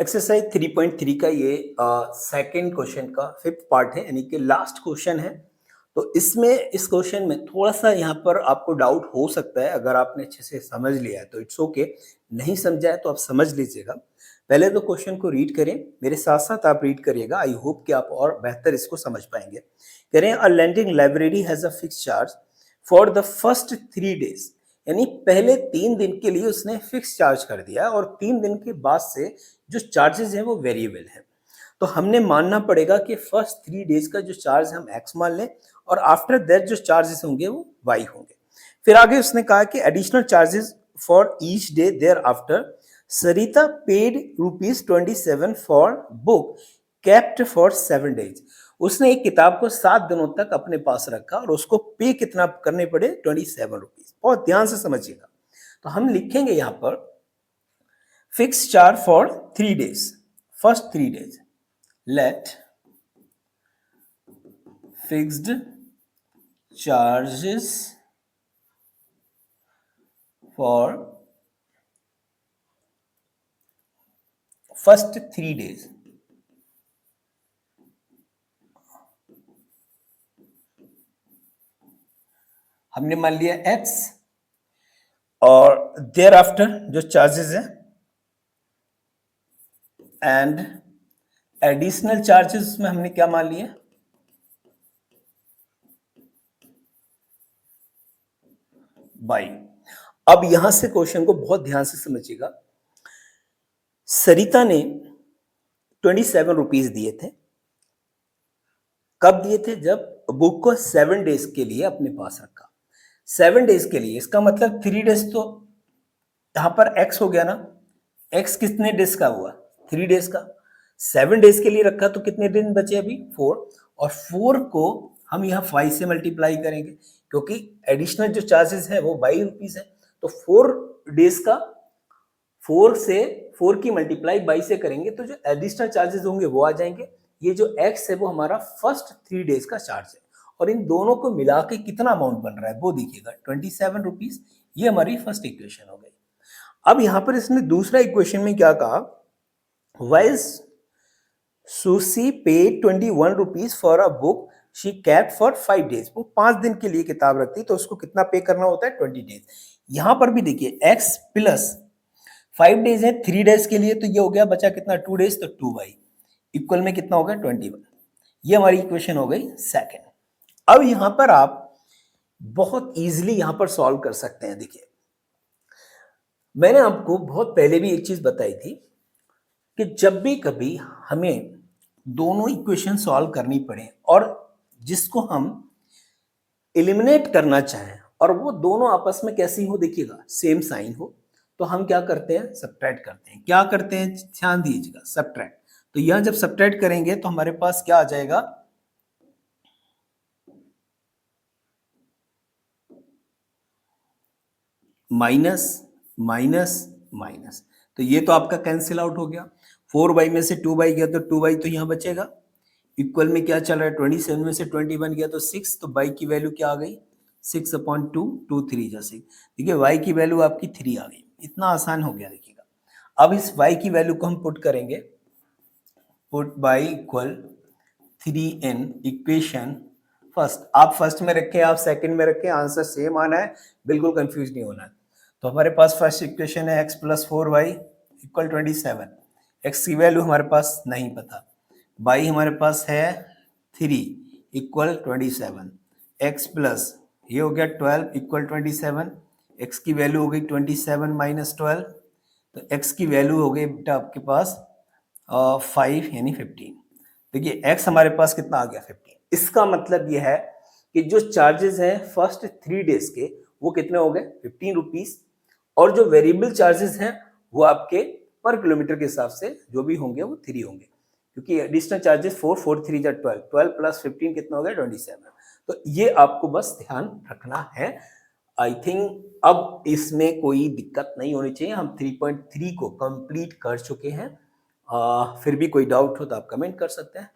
Exercise 3.3 का ये second question का फिफ्थ पार्ट है, यानी कि लास्ट क्वेश्चन है। तो इसमें इस क्वेश्चन में थोड़ा सा यहाँ पर आपको डाउट हो सकता है। अगर आपने अच्छे से समझ लिया है तो इट्स ओके, नहीं समझा है तो आप समझ लीजिएगा। पहले तो क्वेश्चन को रीड करें, मेरे साथ साथ आप रीड करिएगा। आई होप कि आप और बेहतर इसको समझ पाएंगे। कह रहे हैं a landing library has a fix charge for the first 3 days, यानी पहले 3 दिन के लिए उसने फिक्स चार्ज कर दिया और 3 दिन के बाद से जो चार्जेस हैं वो वेरिएबल हैं। तो हमने मानना पड़ेगा कि फर्स्ट 3 डेज का जो चार्ज हम एक्स मान लें और आफ्टर दैट जो चार्जेस होंगे वो वाई होंगे। फिर आगे उसने कहा कि additional charges for each day there after Sarita paid ₹27 for book kept for 7 days. उसने एक किताब को 7 दिनों तक अपने पास रखा और उसको पे कितना करने पड़े, ₹27। बहुत ध्यान से समझिएगा। तो हम लिखेंगे यहाँ पर fix charge for 3 days, first 3 days, let fixed charges for first 3 days। हमने मान लिया x और देयर आफ्टर जो चार्जेस है एंड एडिशनल चार्जेस में हमने क्या मान लिया, बाई। अब यहां से क्वेश्चन को बहुत ध्यान से समझिएगा। सरिता ने ₹27 दिए थे। कब दिए थे? जब बुक को 7 डेज के लिए अपने पास रखा। 7 डेज के लिए, इसका मतलब 3 डेज तो यहां पर x हो गया ना। x कितने डेज का हुआ? 3 डेज का। 7 डेज के लिए रखा तो कितने दिन बचे अभी? 4। और 4 को हम यहाँ 5 से मल्टीप्लाई करेंगे क्योंकि एडिशनल जो चार्जेस है वो ₹22 है। तो 4 डेज का 4 की मल्टीप्लाई 22 से करेंगे तो जो एडिशनल चार्जेस होंगे वो आ जाएंगे। ये जो x है वो हमारा फर्स्ट 3 डेज का चार्ज है और इन दोनों को मिला के कितना अमाउंट बन रहा है वो देखिएगा, ₹27। ये हमारी फर्स्ट इक्वेशन हो गई। अब यहां पर इसने दूसरा इक्वेशन में क्या कहा, वाइज सुशी पे ₹21 for a book she kept for 5 days. वो 5 दिन के लिए किताब रखती तो उसको कितना पे करना होता है? 20 डेज। यहां पर भी देखिए x प्लस 5 डेज है 3 डेज के लिए, तो ये हो गया बचा कितना? 2 डेज, तो 2y इक्वल में कितना हो गया? 21। ये हमारी इक्वेशन हो गई सेकेंड। अब यहां पर आप बहुत इजीली यहां पर सॉल्व कर सकते हैं। देखिए मैंने आपको बहुत पहले भी एक चीज बताई थी कि जब भी कभी हमें दोनों इक्वेशन सॉल्व करनी पड़े और जिसको हम एलिमिनेट करना चाहें और वो दोनों आपस में कैसी हो, देखिएगा सेम साइन हो, तो हम क्या करते हैं? सब्ट्रैक्ट करते हैं। क्या करते हैं? ध्यान दीजिएगा, सब्ट्रैक्ट। तो यहां जब सब्ट्रैक्ट करेंगे तो हमारे पास क्या आ जाएगा? Minus minus minus. तो ये तो आपका कैंसिल आउट हो गया। 4y में से 2y गया तो 2y तो यहां बचेगा। इक्वल में क्या चल रहा है? 27 में से 21 गया तो 6, तो y की वैल्यू क्या आ गई? 6/2, 2 3 जा 6। देखिए y की वैल्यू आपकी 3 आ गई। इतना आसान हो गया। देखिएगा अब इस y की वैल्यू को हम पुट करेंगे, put y equal 3 in equation first. आप फर्स्ट में रखें, आप सेकंड में रखें, आंसर सेम आना है, बिल्कुल कंफ्यूज नहीं होना है। तो हमारे पास फर्स्ट इक्वेशन है x plus 4y equal 27। x की वैल्यू हमारे पास नहीं पता, y हमारे पास है 3 इक्वल 27, x प्लस ये हो गया 12 इक्वल 27, x की वैल्यू हो गई 27 माइनस 12, तो x की वैल्यू हो गई बेटा आपके पास 5 यानी 15। देखिए x हमारे पास कितना आ गया? 15। इसका मतलब यह है कि जो चार्जेस हैं फर्स्ट 3 डेज के वो कितने हो गए? ₹15। और जो वेरिएबल चार्जेस हैं वो आपके पर किलोमीटर के हिसाब से जो भी होंगे वो 3 होंगे, क्योंकि एडिशनल चार्जेस 4 4 3 जा 12, 12 प्लस 15 कितना हो गया? 27। तो ये आपको बस ध्यान रखना है। आई थिंक अब इसमें कोई दिक्कत नहीं होनी चाहिए। हम 3.3 को कंप्लीट कर चुके हैं। फिर भी कोई डाउट हो तो आप कमेंट कर सकते हैं।